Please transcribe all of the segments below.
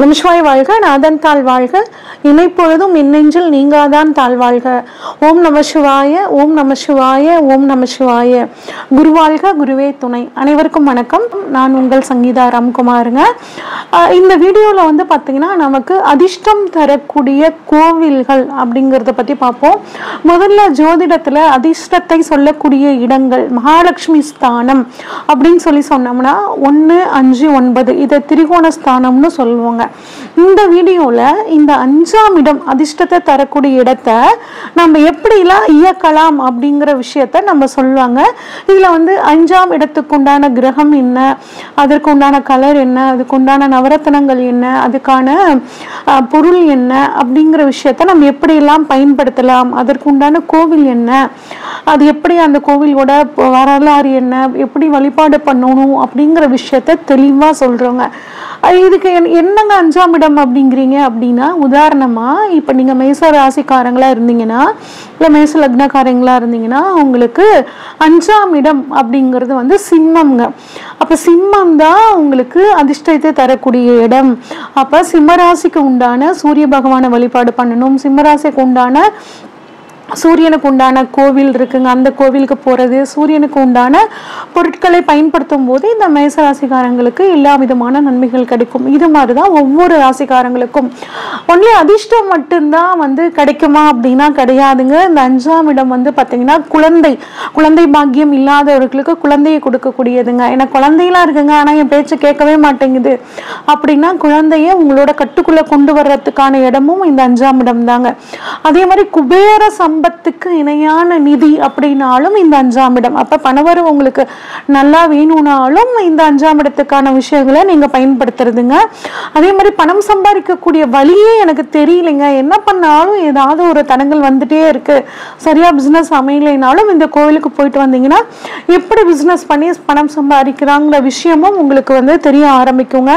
நமசிவாய வாழ்க, நாதன் தாழ் வாழ்க, இணைப்பொழுதும் இன்னெஞ்சில் நீங்காதான் தாழ்வாழ்க. ஓம் நம சிவாய, ஓம் நம சிவாய, ஓம் நம சிவாய. குருவாழ்க, குருவே துணை. அனைவருக்கும் வணக்கம். நான் உங்கள் சங்கீதா ராம்குமாருங்க. இந்த வீடியோவில் வந்து பார்த்தீங்கன்னா நமக்கு அதிர்ஷ்டம் தரக்கூடிய கோவில்கள் அப்படிங்கிறத பற்றி பார்ப்போம். முதல்ல ஜோதிடத்தில் அதிர்ஷ்டத்தை சொல்லக்கூடிய இடங்கள் மகாலட்சுமி ஸ்தானம் அப்படின்னு சொன்னோம்னா 1, 5, 9 இதை திரிகோண ஸ்தானம்னு சொல்லுவாங்க. இந்த வீடியோவில் இந்த 5ஆம் இடம் அதிர்ஷ்டத்தை தரக்கூடிய இடத்தை நம்ம எப்படிலாம் இயக்கலாம் அப்படிங்கிற விஷயத்த நம்ம சொல்லுவாங்க. இதில் வந்து 5ஆம் இடத்துக்கு உண்டான கிரகம் என்ன, அதற்கு உண்டான கலர் என்ன, அதுக்கு உண்டான நவரத்னங்கள் என்ன, அதுக்கான பொருள் என்ன அப்படிங்கிற விஷயத்த நம்ம எப்படியெல்லாம் பயன்படுத்தலாம், அதற்கு உண்டான கோவில் என்ன, அது எப்படி அந்த கோவிலோட வரலாறு என்ன, எப்படி வழிபாடு பண்ணணும் அப்படிங்கிற விஷயத்த தெளிவாக சொல்கிறோங்க. இதுக்கு என்னங்க 5ஆம் இடம் அப்படிங்கிறீங்க அப்படின்னா, உதாரணமாக இப்போ நீங்கள் மேச ராசிக்காரங்களாக இருந்தீங்கன்னா, இல்லை மேச லக்னக்காரங்களாக இருந்தீங்கன்னா, உங்களுக்கு 5ஆம் இடம் அப்படிங்கிறது வந்து சிம்மம்ங்க. அப்போ சிம்மம் தான் உங்களுக்கு அதிர்ஷ்டத்தை தரக்கூடிய இடம். அப்போ சிம்மராசிக்கு உண்டான சூரிய பகவானை வழிபாடு பண்ணணும். சிம்மராசிக்கு உண்டான சூரியனுக்கு உண்டான கோவில் இருக்குங்க, அந்த கோவிலுக்கு போகிறது, சூரியனுக்கு உண்டான பொருட்களை பயன்படுத்தும் போது இந்த மேச ராசிக்காரங்களுக்கு எல்லா விதமான நன்மைகள் கிடைக்கும். இது மாதிரி தான் ஒவ்வொரு ராசிக்காரங்களுக்கும். ஒன்லி அதிர்ஷ்டம் மட்டும்தான் வந்து கிடைக்குமா அப்படின்னா கிடையாதுங்க. இந்த 5ஆம் இடம் வந்து பார்த்தீங்கன்னா குழந்தை பாக்கியம் இல்லாதவர்களுக்கு குழந்தையை கொடுக்கக்கூடியதுங்க. ஏன்னா குழந்தையெல்லாம் இருக்குங்க, ஆனால் என் பேச்சு கேட்கவே மாட்டேங்குது அப்படின்னா குழந்தைய உங்களோட கட்டுக்குள்ளே கொண்டு வர்றதுக்கான இடமும் இந்த 5ஆம் இடம் தாங்க. அதே மாதிரி குபேர சம்பத்துக்கு இணையான நிதி அப்படின்னாலும் இந்த 5ஆம் இடம். அப்ப பணவரவு உங்களுக்கு நல்லா வேணும்னாலும் இந்த 5ஆம் இடத்துக்கான விஷயங்களை நீங்க பயன்படுத்துறதுங்க. அதே மாதிரி பணம் சம்பாதிக்கக்கூடிய வழியே எனக்கு தெரியலைங்க, என்ன பண்ணாலும் ஏதாவது ஒரு தடங்கள் வந்துட்டே இருக்கு, சரியா பிசினஸ் அமையலைனாலும் இந்த கோவிலுக்கு போயிட்டு வந்தீங்கன்னா எப்படி பிசினஸ் பண்ணி பணம் சம்பாதிக்கிறாங்கிற விஷயமும் உங்களுக்கு வந்து தெரிய ஆரம்பிக்குங்க.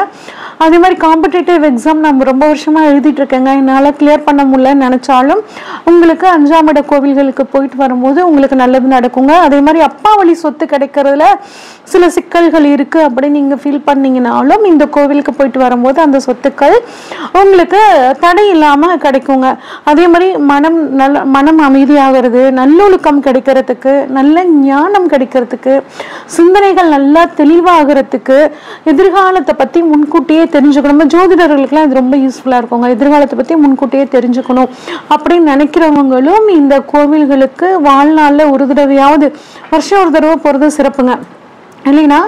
அதே மாதிரி காம்படிட்டிவ் எக்ஸாம் நம்ம ரொம்ப வருஷமா எழுதிட்டு இருக்கேங்க, என்னால் கிளியர் பண்ண முடியலன்னு நினைச்சாலும் உங்களுக்கு 5ஆம் இட கோவில்களுக்கு போயிட்டு வரும்போது உங்களுக்கு நல்லது நடக்குங்க. அதே மாதிரி அப்பா வழி சொத்து கிடைக்கிறதுல சில சிக்கல்கள் இருக்கு அப்படின்னு நீங்க ஃபீல் பண்ணீங்கன்னாலும் இந்த கோவிலுக்கு போயிட்டு வரும்போது அந்த சொத்துக்கள் உங்களுக்கு தடை இல்லாம கிடைக்குங்க. அதே மாதிரி மனம் அமைதியாகிறது, நல்லொழுக்கம் கிடைக்கிறதுக்கு, நல்ல ஞானம் கிடைக்கிறதுக்கு, சிந்தனைகள் நல்லா தெளிவாகிறதுக்கு, எதிர்காலத்தை பத்தி முன்கூட்டியே தெரிஞ்சுக்கணும். ஜோதிடர்களுக்கெல்லாம் இது ரொம்ப யூஸ்ஃபுல்லா இருக்குங்க. எதிர்காலத்தை பத்தி முன்கூட்டியே தெரிஞ்சுக்கணும் அப்படின்னு நினைக்கிறவங்களும் இந்த கோவில்களுக்கு வாழ்நாளில் ஒரு தடவையாவது, வருஷம் ஒரு தடவை போகிறது சிறப்புங்க. இல்லைன்னா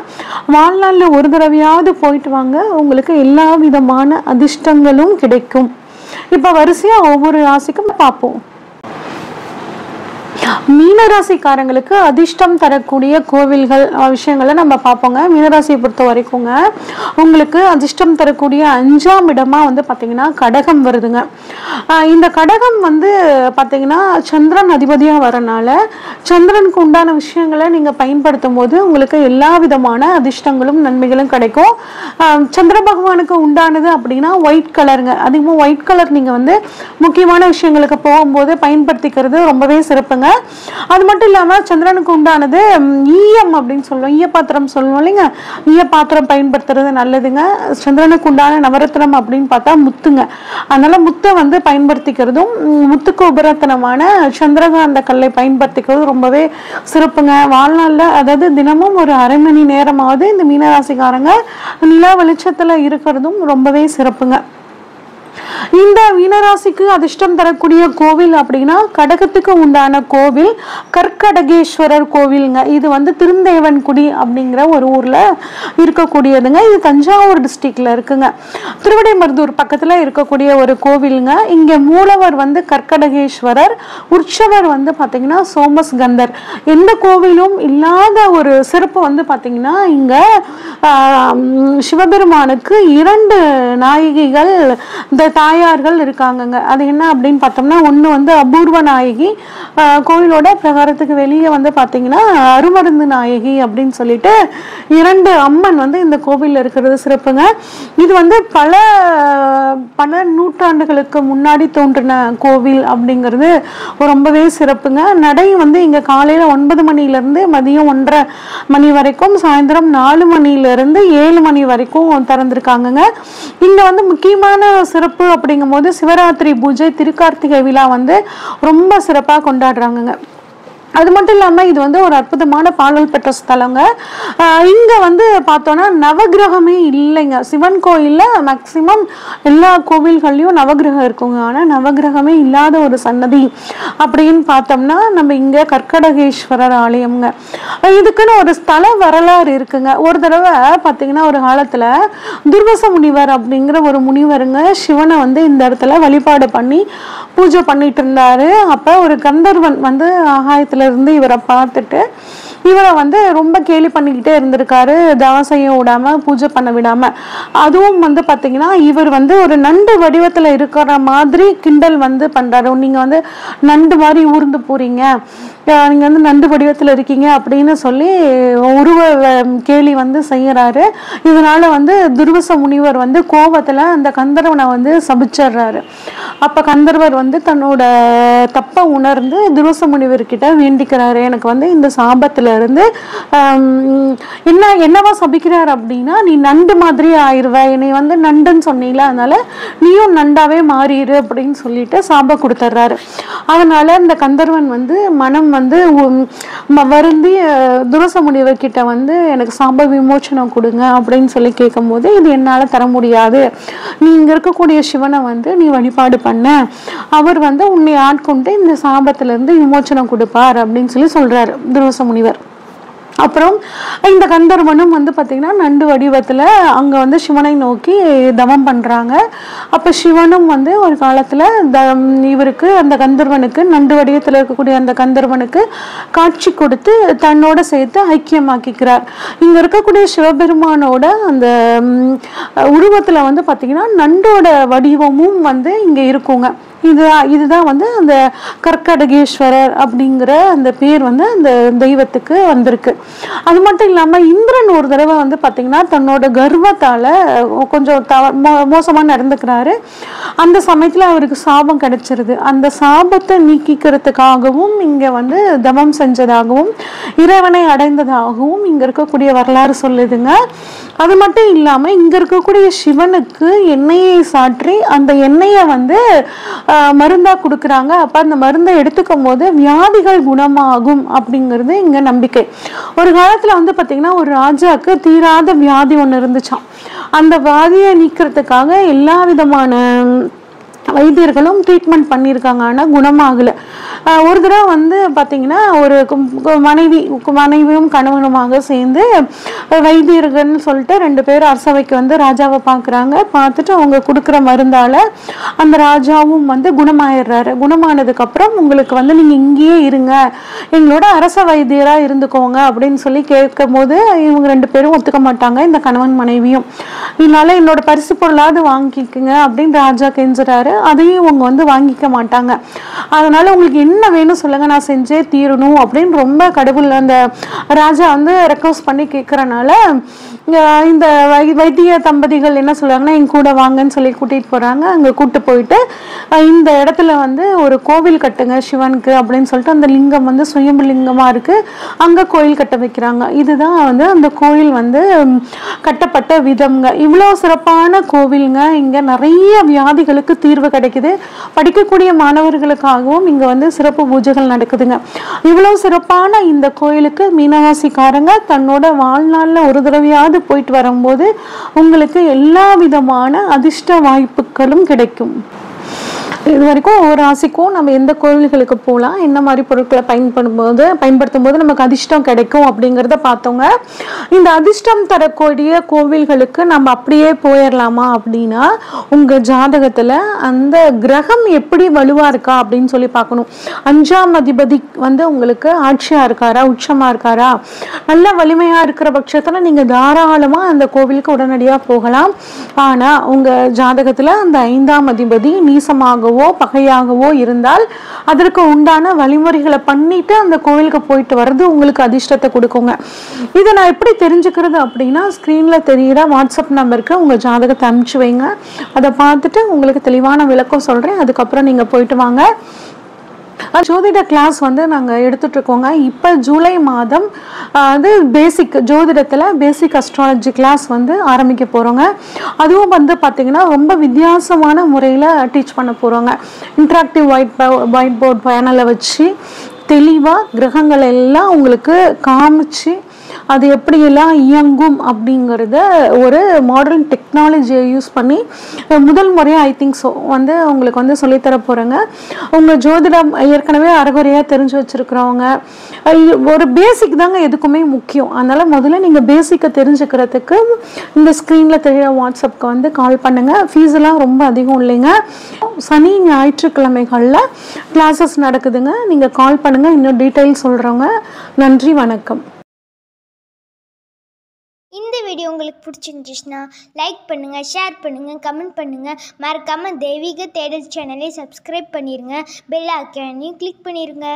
வாழ்நாளில் ஒரு தடவையாவது போயிட்டு வாங்க, உங்களுக்கு எல்லா விதமான அதிர்ஷ்டங்களும் கிடைக்கும். இப்போ வரிசையாக ஒவ்வொரு ராசிக்கும் பார்ப்போம். மீனராசிக்காரங்களுக்கு அதிர்ஷ்டம் தரக்கூடிய கோவில்கள் விஷயங்களை நம்ம பார்ப்போங்க. மீனராசியை பொறுத்த வரைக்குங்க உங்களுக்கு அதிர்ஷ்டம் தரக்கூடிய 5ஆம் இடமா வந்து பார்த்தீங்கன்னா கடகம் வருதுங்க. இந்த கடகம் வந்து பார்த்தீங்கன்னா சந்திரன் அதிபதியாக வரனால சந்திரனுக்கு உண்டான விஷயங்களை நீங்கள் பயன்படுத்தும் போது உங்களுக்கு எல்லா விதமான அதிர்ஷ்டங்களும் நன்மைகளும் கிடைக்கும். சந்திர பகவானுக்கு உண்டானது அப்படின்னா ஒயிட் கலருங்க. அதிகமாக ஒயிட் கலர் நீங்கள் வந்து முக்கியமான விஷயங்களுக்கு போகும்போது பயன்படுத்திக்கிறது ரொம்பவே சிறப்புங்க. அது மட்டும் இல்லாம சந்திரனுக்கு உண்டானது ஈயம் அப்படின்னு சொல்லுவோம், ஈய பாத்திரம் சொல்லுவோம் இல்லைங்க, ஈய பாத்திரம் பயன்படுத்துறது நல்லதுங்க. சந்திரனுக்கு உண்டான நவரத்னம் அப்படின்னு பார்த்தா முத்துங்க. அதனால முத்தை வந்து பயன்படுத்திக்கிறதும், முத்துக்கு உபரத்தனமான சந்திரகாந்த கல்லை பயன்படுத்திக்கிறது ரொம்பவே சிறப்புங்க. வாழ்நாளில் அதாவது தினமும் ஒரு அரை மணி நேரமாவது இந்த மீனராசிக்காரங்க நிலா வெளிச்சத்துல இருக்கிறதும் ரொம்பவே சிறப்புங்க. இந்த மீனராசிக்கு அதிர்ஷ்டம் தரக்கூடிய கோவில் அப்படின்னா கடகத்துக்கு உண்டான கோவில் கற்கடகேஸ்வரர் கோவிலுங்க. இது வந்து திருந்தேவன்குடி அப்படிங்கிற ஒரு ஊர்ல இருக்கக்கூடியதுங்க. இது தஞ்சாவூர் டிஸ்ட்ரிக்ட்ல இருக்குங்க. திருவிடைமருதூர் பக்கத்துல இருக்கக்கூடிய ஒரு கோவிலுங்க. இங்க மூலவர் வந்து கற்கடகேஸ்வரர், உற்சவர் வந்து பாத்தீங்கன்னா சோமஸ்கந்தர். எந்த கோவிலும் இல்லாத ஒரு சிறப்பு வந்து பாத்தீங்கன்னா இங்க சிவபெருமானுக்கு 2 நாயகிகள், இந்த தாய் தாயார்கள் இருக்காங்கங்க. அது என்ன அப்படின்னு பார்த்தோம்னா, ஒன்று வந்து அபூர்வ நாயகி, கோயிலோட பிரகாரத்துக்கு வெளியே வந்து பார்த்தீங்கன்னா அருமருந்து நாயகி அப்படின்னு சொல்லிட்டு 2 அம்மன் வந்து இந்த கோவிலில் இருக்கிறது சிறப்புங்க. இது வந்து பல நூற்றாண்டுகளுக்கு முன்னாடி தோன்றின கோவில் அப்படிங்கிறது ரொம்பவே சிறப்புங்க. நடை வந்து இங்கே காலையில் 9 மணிலேருந்து மதியம் 1:30 மணி வரைக்கும், சாயந்தரம் 4 மணிலேருந்து 7 மணி வரைக்கும் திறந்திருக்காங்கங்க. இங்கே வந்து முக்கியமான சிறப்பு அப்படிங்கும் போது சிவராத்திரி பூஜை, திருக்கார்த்திகை விழா வந்து ரொம்ப சிறப்பாக கொண்டாடுறாங்கங்க. அது மட்டும் இல்லாமல் இது வந்து ஒரு அற்புதமான பாடல் பெற்ற ஸ்தலங்க. இங்கே வந்து பார்த்தோன்னா நவகிரகமே இல்லைங்க. சிவன் கோயிலில் மேக்சிமம் எல்லா கோவில்கள்லையும் நவகிரகம் இருக்குங்க. ஆனால் நவகிரகமே இல்லாத ஒரு சன்னதி அப்படின்னு பார்த்தோம்னா நம்ம இங்கே கற்கடகேஸ்வரர் ஆலயம்ங்க. இதுக்குன்னு ஒரு ஸ்தல வரலாறு இருக்குங்க. ஒரு தடவை பார்த்தீங்கன்னா ஒரு காலத்தில் துர்வச முனிவர் அப்படிங்கிற ஒரு முனிவருங்க சிவனை வந்து இந்த இடத்துல வழிபாடு பண்ணி பூஜை பண்ணிட்டு இருந்தாரு. அப்போ ஒரு கந்தர்வன் வந்து ஆகாயத்தில் இருந்து இவரை பார்த்துட்டு இவரை வந்து ரொம்ப கேலி பண்ணிக்கிட்டே இருந்திருக்காரு, தவம் செய்ய விடாம, பூஜை பண்ண விடாம. அதுவும் வந்து பார்த்தீங்கன்னா இவர் வந்து ஒரு நண்டு வடிவத்தில் இருக்கிற மாதிரி கிண்டல் வந்து பண்றாரு. நீங்க வந்து நண்டு மாதிரி ஊர்ந்து போறீங்க, நீங்க வந்து நண்டு வடிவத்தில் இருக்கீங்க அப்படின்னு சொல்லி உருவ கேலி வந்து செய்யறாரு. இதனால வந்து துர்வச முனிவர் வந்து கோபத்துல அந்த கந்தர்வனை வந்து சபிச்சிடுறாரு. அப்ப கந்தர்வர் வந்து தன்னோட தப்பை உணர்ந்து துர்வச முனிவர்கிட்ட வேண்டிக்கிறாரு, எனக்கு வந்து இந்த சாபத்துல இருந்து என்னவா சபிக்கிறார் அப்படின்னா, நீ நண்டு மாதிரி ஆயிடுவ, என்னை வந்து நண்டுன்னு சொன்னீங்களா, அதனால நீயும் நண்டாவே மாறிடு அப்படின்னு சொல்லிட்டு சாபம் கொடுத்துட்றாரு. அதனால இந்த கந்தர்வன் வந்து மனம் வந்து வருந்தி துர்வச முனிவர்கிட்ட வந்து எனக்கு சாப விமோச்சனம் கொடுங்க அப்படின்னு சொல்லி கேட்கும் போது, இது என்னால் தர முடியாது, நீ இங்கே இருக்கக்கூடிய சிவனை வந்து நீ வழிபாடு பண்ண, அவர் வந்து உன்னை ஆட்கொண்டு இந்த சாபத்திலிருந்து விமோச்சனம் கொடுப்பார் அப்படின்னு சொல்லி சொல்றாரு துர்வச முனிவர். அப்புறம் இந்த கந்தர்வனும் வந்து பார்த்தீங்கன்னா நண்டு வடிவத்தில் அங்கே வந்து சிவனை நோக்கி தவம் பண்ணுறாங்க. அப்போ சிவனும் வந்து ஒரு காலத்தில் இவருக்கு அந்த கந்தர்வனுக்கு நண்டு வடிவத்தில் இருக்கக்கூடிய அந்த கந்தர்வனுக்கு காட்சி கொடுத்து தன்னோட சேர்த்து ஐக்கியமாக்கிக்கிறார். இங்கே இருக்கக்கூடிய சிவபெருமானோட அந்த உருவத்தில் வந்து பார்த்தீங்கன்னா நண்டோட வடிவமும் வந்து இங்கே இருக்குங்க. இதுதான் வந்து அந்த கற்கடகேஸ்வரர் அப்படிங்கிற அந்த பேர் வந்து அந்த தெய்வத்துக்கு வந்திருக்கு. அது மட்டும் இல்லாமல் இந்திரன் ஒரு தடவை வந்து பார்த்தீங்கன்னா தன்னோட கர்வத்தால் கொஞ்சம் மோசமாக நடந்துக்கிறாரு. அந்த சமயத்தில் அவருக்கு சாபம் கிடைச்சிருது. அந்த சாபத்தை நீக்கிக்கிறதுக்காகவும் இங்கே வந்து தவம் செஞ்சதாகவும் இறைவனை அடைந்ததாகவும் இங்கே இருக்கக்கூடிய வரலாறு சொல்லுதுங்க. அது மட்டும் இல்லாமல் இங்கே இருக்கக்கூடிய சிவனுக்கு எண்ணெயை சாற்றி அந்த எண்ணெயை வந்து மருந்தா கொடுக்குறாங்க. அப்ப அந்த மருந்தை எடுத்துக்கும் போது வியாதிகள் குணமாகும் அப்படிங்கிறது இங்க நம்பிக்கை. ஒரு காலத்துல வந்து பாத்தீங்கன்னா ஒரு ராஜாக்கு தீராத வியாதி ஒண்ணு இருந்துச்சாம். அந்த வியாதியை நீக்கிறதுக்காக எல்லா விதமான வைத்தியர்களும் ட்ரீட்மெண்ட் பண்ணியிருக்காங்க, ஆனால் குணமாகலை. ஒரு தடவை வந்து பார்த்தீங்கன்னா ஒரு மனைவியும் கணவனுமாக சேர்ந்து வைத்தியர்கள்னு சொல்லிட்டு 2 பேர் அரசவைக்கு வந்து ராஜாவை பார்க்குறாங்க. பார்த்துட்டு அவங்க கொடுக்குற மருந்தால் அந்த ராஜாவும் வந்து குணமாயிடுறாரு. குணமானதுக்கப்புறம் உங்களுக்கு வந்து நீங்கள் இங்கேயே இருங்க, எங்களோட அரச வைத்தியராக இருந்துக்கோங்க அப்படின்னு சொல்லி கேட்கும் போது இவங்க 2 பேரும் ஒத்துக்க மாட்டாங்க, இந்த கணவன் மனைவியும். இதனால என்னோட பரிசு பொருளாவது வாங்கிக்குங்க அப்படின்னு ராஜா கெஞ்சுறாரு. அதையும் இவங்க வந்து வாங்கிக்க மாட்டாங்க. அதனால உங்களுக்கு என்ன வேணும் சொல்லுங்க, நான் செஞ்சே தீரணும் அப்படின்னு ரொம்ப கடவுள் அந்த ராஜா வந்து ரெக்வஸ்ட் பண்ணி கேட்கறனால இந்த வைத்திய தம்பதிகள் என்ன சொல்றாங்கன்னா, எங்க கூட வாங்கன்னு சொல்லி கூட்டிட்டு போறாங்க. அங்க கூட்டு போயிட்டு இந்த இடத்துல வந்து ஒரு கோவில் கட்டுங்க சிவனுக்கு அப்படின்னு சொல்லிட்டு அந்த லிங்கம் வந்து சுயம்பு லிங்கமா இருக்கு, அங்க கோயில் கட்ட வைக்கிறாங்க. இதுதான் வந்து அந்த கோயில் வந்து கட்டப்பட்ட விதம்ங்க. இவ்வளவு சிறப்பான கோவிலுங்க. இங்க நிறைய வியாதிகளுக்கு தீர்வு கிடைக்குது. படிக்கக்கூடிய மாணவர்களுக்காகவும் இங்க வந்து சிறப்பு பூஜைகள் நடக்குதுங்க. இவ்வளவு சிறப்பான இந்த கோயிலுக்கு மீனவாசிக்காரங்க தன்னோட வாழ்நாள்ல ஒரு தடவையாவது போயிட்டு வரும்போது உங்களுக்கு எல்லா விதமான அதிர்ஷ்ட வாய்ப்புகளும் கிடைக்கும். இது வரைக்கும் ஒவ்வொரு ராசிக்கும் நம்ம எந்த கோவில்களுக்கு போகலாம், என்ன மாதிரி பொருட்களை பயன்படுத்தும் போது நமக்கு அதிர்ஷ்டம் கிடைக்கும் அப்படிங்கிறத பார்த்தோங்க. இந்த அதிர்ஷ்டம் தரக்கூடிய கோவில்களுக்கு நம்ம அப்படியே போயிடலாமா அப்படின்னா, உங்கள் ஜாதகத்தில் அந்த கிரகம் எப்படி வலுவாக இருக்கா அப்படின்னு சொல்லி பார்க்கணும். 5ஆம் அதிபதி உங்களுக்கு ஆட்சியாக இருக்காரா, உச்சமாக இருக்காரா, நல்ல வலிமையாக இருக்கிற பட்சத்தில் நீங்கள் தாராளமாக அந்த கோவிலுக்கு உடனடியாக போகலாம். ஆனால் உங்கள் ஜாதகத்தில் அந்த 5ஆம் அதிபதி நீசமாகவோ பகையாகவோ இருந்தால் அதற்கு உண்டான வழிமுறைகளை பண்ணிட்டு அந்த கோவிலுக்கு போயிட்டு வர்றது உங்களுக்கு அதிர்ஷ்டத்தை கொடுக்குங்க. இதை நான் எப்படி தெரிஞ்சுக்கிறது அப்படின்னா, ஸ்க்ரீனில் தெரிகிற வாட்ஸ்அப் நம்பருக்கு உங்கள் ஜாதகத்தை அனுப்பிச்சு வைங்க. அதை பார்த்துட்டு உங்களுக்கு தெளிவான விளக்கம் சொல்கிறேன். அதுக்கப்புறம் நீங்கள் போயிட்டு வாங்க. ஜோதிட கிளாஸ் நாங்கள் எடுத்துட்ருக்கோங்க. இப்போ ஜூலை மாதம் பேசிக் ஜோதிடத்தில் பேசிக் அஸ்ட்ராலஜி கிளாஸ் ஆரம்பிக்க போகிறோங்க. அதுவும் பார்த்திங்கன்னா ரொம்ப வித்தியாசமான முறையில் டீச் பண்ண போகிறோங்க. இன்ட்ராக்டிவ் ஒயிட் போர்ட் பேனலை வச்சு தெளிவாக கிரகங்கள் எல்லாம் உங்களுக்கு காமிச்சு அது எப்படியெல்லாம் இயங்கும் அப்படிங்கிறத ஒரு மாடர்ன் டெக்னாலஜியை யூஸ் பண்ணி முதல் முறையாக ஐ திங்க் ஸோ உங்களுக்கு சொல்லித்தர போகிறேங்க. உங்கள் ஜோதிடம் ஏற்கனவே அரைகுறையாக தெரிஞ்சு வச்சுருக்கிறவங்க, ஒரு பேசிக் தாங்க எதுக்குமே முக்கியம். அதனால் முதல்ல நீங்கள் பேசிக்கை தெரிஞ்சுக்கிறதுக்கு இந்த ஸ்க்ரீனில் தெரிகிற வாட்ஸ்அப்புக்கு கால் பண்ணுங்கள். ஃபீஸெல்லாம் ரொம்ப அதிகம் இல்லைங்க. சனி ஞாயிற்றுக்கிழமைகளில் கிளாஸஸ் நடக்குதுங்க. நீங்கள் கால் பண்ணுங்கள், இன்னும் டீட்டெயில் சொல்கிறோங்க. நன்றி, வணக்கம். இந்த வீடியோ உங்களுக்கு பிடிச்சிருந்துச்சுன்னா லைக் பண்ணுங்கள், ஷேர் பண்ணுங்கள், கமெண்ட் பண்ணுங்கள். மறக்காமல் தெய்வீக தேடல் சேனலை சப்ஸ்கிரைப் பண்ணிடுங்க. பெல் ஐக்கானையும் கிளிக் பண்ணிடுங்க.